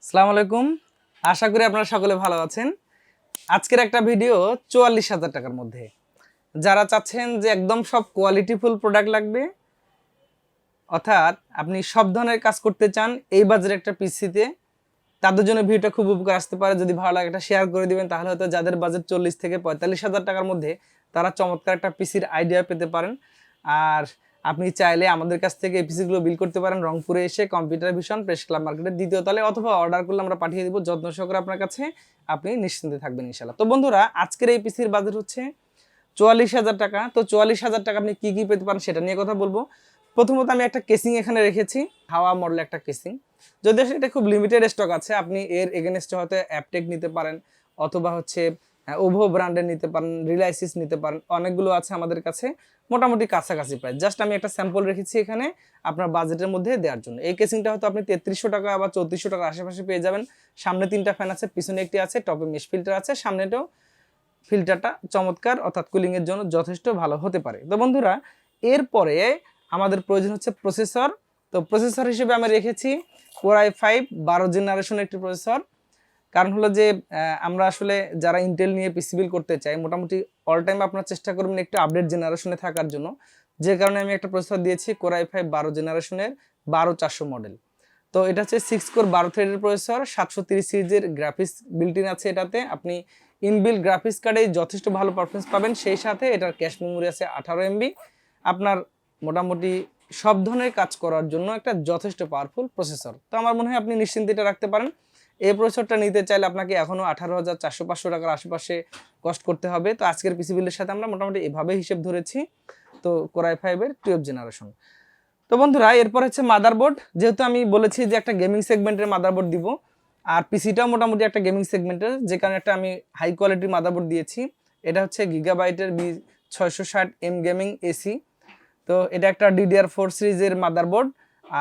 আসসালামু আলাইকুম। আশা করি আপনারা সকলে ভালো আছেন। আজকের একটা ভিডিও ৪৪,০০০ টাকার মধ্যে। যারা চাচ্ছেন যে একদম সব কোয়ালিটিফুল প্রোডাক্ট লাগবে, অর্থাৎ আপনি সব ধরনের কাজ করতে চান এই বাজারে একটা পিসিতে, তাদের জন্য ভিডিওটা খুব উপকার আসতে পারে। যদি ভালো লাগে একটা শেয়ার করে দিবেন, তাহলে হয়তো যাদের বাজেট ৪০ থেকে ৪৫,০০০ টাকার মধ্যে তারা চমৎকার একটা পিসির আইডিয়া পেতে পারেন। আর আপনি চাইলে আমাদের কাছ থেকে এই পিসিগুলো বিল করতে পারেন রংপুরে এসে কম্পিউটার ভিশন প্রেস ক্লাব মার্কেটের ২য় তলায়, অথবা অর্ডার করলে আমরা পাঠিয়ে দিব যত্ন সহকারে আপনার কাছে। আপনি নিশ্চিন্তে থাকবেন ইনশাআল্লাহ। তো বন্ধুরা, আজকের এই পিসির বাজেট হচ্ছে ৪৪,০০০ টাকা। তো ৪৪,০০০ টাকা আপনি কি কি পেতে পারেন সেটা নিয়ে কথা বলবো। প্রথমত আমি একটা কেসিং এখানে রেখেছি, হাওয়া মডেল একটা কেসিং। যদিও সেটা খুব লিমিটেড স্টক আছে, আপনি এর এগেনস্টে হয়তো অ্যাপটেক নিতে পারেন, অথবা হচ্ছে ওভো ব্র্যান্ডের নিতে পারেন, রিলায়েন্সিস নিতে পারেন, অনেকগুলো আছে আমাদের কাছে মোটামুটি কাছাকাছি প্রাইস। জাস্ট আমি একটা স্যাম্পল রেখেছি এখানে আপনার বাজেটের মধ্যে দেওয়ার জন্য। এই কেসিংটা হয়তো আপনি ৩৩০০ টাকা বা ৩৪০০ টাকার আশেপাশে পেয়ে যাবেন। সামনে 3টা ফ্যান আছে, পিছনে একটি আছে, টপে মেশ ফিল্টার আছে, সামনেটাও ফিল্টারটা চমৎকার, অর্থাৎ কুলিংয়ের জন্য যথেষ্ট ভালো হতে পারে। তো বন্ধুরা, এরপরে আমাদের প্রয়োজন হচ্ছে প্রসেসর। তো প্রসেসর হিসেবে আমি রেখেছি Core i5 12 জেনারেশনের একটি প্রসেসর। কারণ হলো যে আমরা আসলে যারা ইন্টেল নিয়ে পিসি বিল্ড করতে চাই, মোটামুটি অল টাইম আপনার চেষ্টা করবেন একটু আপডেট জেনারেশনে থাকার জন্য। যে কারণে আমি একটা প্রসেসর দিয়েছি Core i5 12 জেনারেশনের 12400 মডেল। তো এটা হচ্ছে 6 কোর 12 থ্রেডের প্রসেসর, 730 সিরিজের গ্রাফিক্স বিল্ট ইন আছে এটাতে। আপনি ইনবিল্ট গ্রাফিক্স কার্ডে যথেষ্ট ভালো পারফরমেন্স পাবেন, সেই সাথে এটার ক্যাশ মেমোরি আছে 18 এমবি। আপনার মোটামুটি সব ধরনের কাজ করার জন্য একটা যথেষ্ট পাওয়ারফুল প্রসেসর। তো আমার মনে হয় আপনি নিশ্চিন্তে এটা রাখতে পারেন। এই প্রসেসরটা নিতে চাইলে আপনাকে এখনও 18,400-500 টাকার আশেপাশে কস্ট করতে হবে। তো আজকের পিসি বিলের সাথে আমরা মোটামুটি এভাবে হিসেব ধরেছি। তো Core i5 এর 12 জেনারেশন। তো বন্ধুরা, এরপর হচ্ছে মাদারবোর্ড। যেহেতু আমি বলেছি যে একটা গেমিং সেগমেন্টের মাদারবোর্ড দিব, আর পিসিটাও মোটামুটি একটা গেমিং সেগমেন্টের, যে কারণে একটা আমি হাই কোয়ালিটির মাদারবোর্ড দিয়েছি। এটা হচ্ছে গিগাবাইটের B660M গেমিং এসি। তো এটা একটা DDR4 সিরিজের মাদারবোর্ড,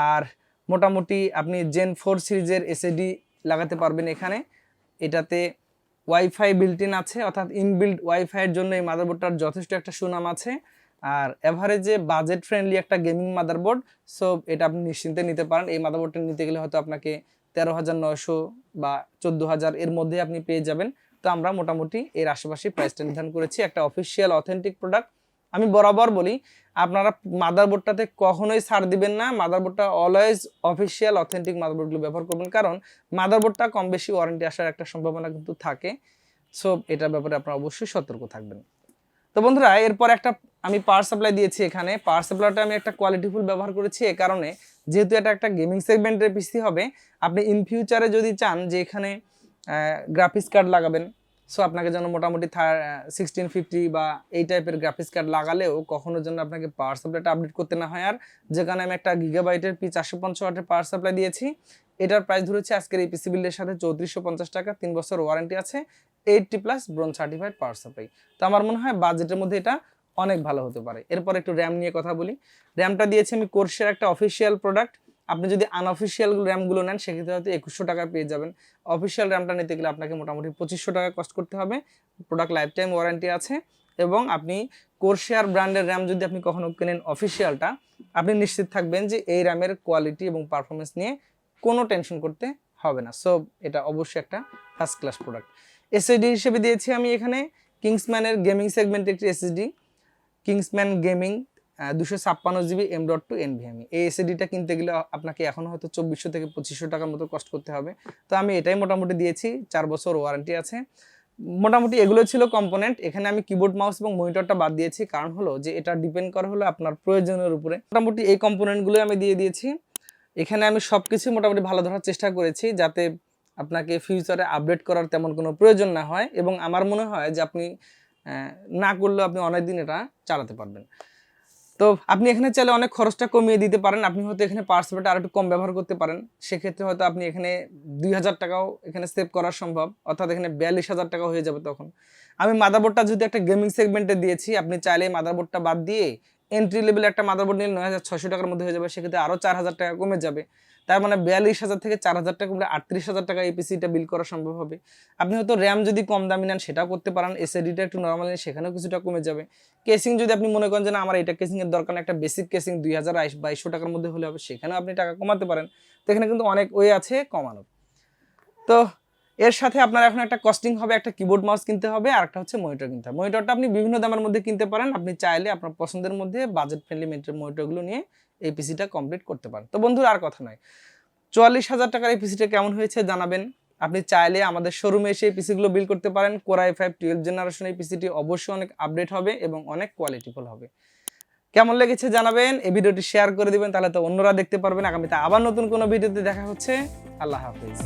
আর মোটামুটি আপনি Gen 4 সিরিজের এসএসডি লাগাতে পারবেন এখানে। এটাতে ওয়াইফাই বিল্ট ইন আছে, অর্থাৎ ইনবিল্ট ওয়াইফাইয়ের জন্য এই মাদারবোর্ডটার যথেষ্ট একটা সুনাম আছে। আর এভারেজে বাজেট ফ্রেন্ডলি একটা গেমিং মাদারবোর্ড। সো এটা আপনি নিশ্চিন্তে নিতে পারেন। এই মাদারবোর্ডটা নিতে গেলে হয়তো আপনাকে 13,900 বা 14,000 এর মধ্যে আপনি পেয়ে যাবেন। তো আমরা মোটামুটি এর আশেপাশে প্রাইসটা নির্ধারণ করেছি। একটা অফিসিয়াল অথেন্টিক প্রোডাক্ট। আমি বরাবর বলি, আপনারা মাদারবোর্ডটাতে কখনোই ছাড় দিবেন না। মাদারবোর্ডটা অলওয়েজ অফিসিয়াল অথেন্টিক মাদারবোর্ডগুলো ব্যবহার করবেন, কারণ মাদারবোর্ডটা কম বেশি ওয়ারেন্টি আসার একটা সম্ভাবনা কিন্তু থাকে। সো এটার ব্যাপারে আপনারা অবশ্যই সতর্ক থাকবেন। তো বন্ধুরা, এরপর একটা আমি পাওয়ার সাপ্লাই দিয়েছি এখানে। পাওয়ার সাপ্লাইটা আমি একটা কোয়ালিটিফুল ব্যবহার করেছি এ কারণে, যেহেতু এটা একটা গেমিং সেগমেন্টের পিসি হবে, আপনি ইন ফিউচারে যদি চান যে এখানে গ্রাফিক্স কার্ড লাগাবেন, সো আপনাকে যেন মোটামুটি 1650 বা এই টাইপের গ্রাফিক্স কার্ড লাগালেও কখনো যেন আপনাকে পাওয়ার সাপ্লাইটা আপডেট করতে না হয়। আর যেখানে আমি একটা গিগাবাইটের P450 ওয়াটের পাওয়ার সাপ্লাই দিয়েছি, এটার প্রাইস ধরেছে আজকের এই পিসি বিল্ডের সাথে 3450 টাকা। 3 বছর ওয়ারেন্টি আছে, 80+ ব্রোঞ্জ সার্টিফাইড পাওয়ার সাপ্লাই। তো আমার মনে হয় বাজেটের মধ্যে এটা অনেক ভালো হতে পারে। এরপর একটু র্যাম নিয়ে কথা বলি। র্যামটা দিয়েছি আমি কোর্সের একটা অফিসিয়াল প্রোডাক্ট। আপনি যদি আনঅফিসিয়াল র্যামগুলো নেন, সেক্ষেত্রে হয়তো 2100 টাকা পেয়ে যাবেন। অফিসিয়াল র্যামটা নিতে গেলে আপনাকে মোটামুটি 2500 টাকা কস্ট করতে হবে। প্রোডাক্ট লাইফ টাইম ওয়ারেন্টি আছে, এবং আপনি কোর্সেয়ার ব্র্যান্ডের র্যাম যদি আপনি কখনো কেনেন অফিসিয়ালটা, আপনি নিশ্চিত থাকবেন যে এই র্যামের কোয়ালিটি এবং পারফরমেন্স নিয়ে কোনো টেনশন করতে হবে না। সো এটা অবশ্যই একটা ফার্স্ট ক্লাস প্রোডাক্ট। এসএসডি হিসেবে দিয়েছি আমি এখানে কিংসম্যানের গেমিং সেগমেন্টের একটি SSD, Kingsman gaming 256 GB M.2 NVMe। এই এসএসডিটা কিনতে গেলে আপনাকে এখন হয়তো 2400 থেকে 2500 টাকার মতো কস্ট করতে হবে। তো আমি এটাই মোটামুটি দিয়েছি, 4 বছর ওয়ারেন্টি আছে। মোটামুটি এগুলো ছিল কম্পোনেন্ট। এখানে আমি কিবোর্ড মাউস এবং মনিটরটা বাদ দিয়েছি, কারণ হলো যে এটা ডিপেন্ড করে হলো আপনার প্রয়োজনের উপরে। মোটামুটি এই কম্পোনেন্টগুলো আমি দিয়ে দিয়েছি। এখানে আমি সব কিছু মোটামুটি ভালো ধরার চেষ্টা করেছি, যাতে আপনাকে ফিউচারে আপডেট করার তেমন কোনো প্রয়োজন না হয়, এবং আমার মনে হয় যে আপনি না করলেও আপনি অনেক দিন এটা চালাতে পারবেন। তো আপনি এখানে চাইলে অনেক খরচটা কমিয়ে দিতে পারেন। আপনি হয়তো এখানে পাওয়ার সাপ্লাইটা আর একটু কম ব্যবহার করতে পারেন। সেক্ষেত্রে হয়তো আপনি এখানে 2000 টাকাও এখানে সেভ করা সম্ভব, অর্থাৎ এখানে 42,000 টাকা হয়ে যাবে তখন। আমি মাদারবোর্ডটা যদি একটা গেমিং সেগমেন্টে দিয়েছি, আপনি চাইলে মাদারবোর্ডটা বাদ দিয়ে এন্ট্রি লেভেল একটা মাদারবোর্ড নিলে 9,600 টাকার মধ্যে হয়ে যাবে। সেক্ষেত্রে আরও 4,000 টাকা কমে যাবে। তার মানে 42,000 থেকে 4,000 টাকা কমলে 38,000 টাকা এই পিসিটা বিল করা সম্ভব হবে। আপনি হয়তো র্যাম যদি কম দামি নেন সেটাও করতে পারেন, এসএসডিটা একটু নর্মাল নেন সেখানেও কিছুটা কমে যাবে। কেসিং যদি আপনি মনে করেন যে না আমার এটা কেসিংয়ের দরকার না, একটা বেসিক কেসিং 2200 টাকার মধ্যে হলে হবে, সেখানেও আপনি টাকা কমাতে পারেন। তো এখানে কিন্তু অনেক ওয়ে আছে কমানোর। তো এর সাথে আপনার এখন একটা কস্টিং হবে, একটা কিবোর্ড মাউস কিনতে হবে আর একটা হচ্ছে মনিটর কিনতে হবে। মনিটরটা আপনি বিভিন্ন দামের মধ্যে কিনতে পারেন, আপনি চাইলে আপনার পছন্দের মধ্যে বাজেট ফ্রেন্ডলি মনিটরগুলো নিয়ে এই পিসিটা কমপ্লিট করতে পারেন। তো বন্ধুরা আর কথা নয়, 44,000 টাকার এই পিসিটা কেমন হয়েছে জানাবেন। আপনি চাইলে আমাদের শোরুমে এসে এই পিসিগুলো বিল করতে পারেন। Core i5 12th জেনারেশন এই পিসিটি অবশ্যই অনেক আপডেট হবে এবং অনেক কোয়ালিটিফুল হবে। কেমন লেগেছে জানাবেন, এই ভিডিওটি শেয়ার করে দিবেন, তাহলে তো অন্যরা দেখতে পারবেন। আগামীতে আবার নতুন কোনো ভিডিওতে দেখা হচ্ছে। আল্লাহ হাফেজ।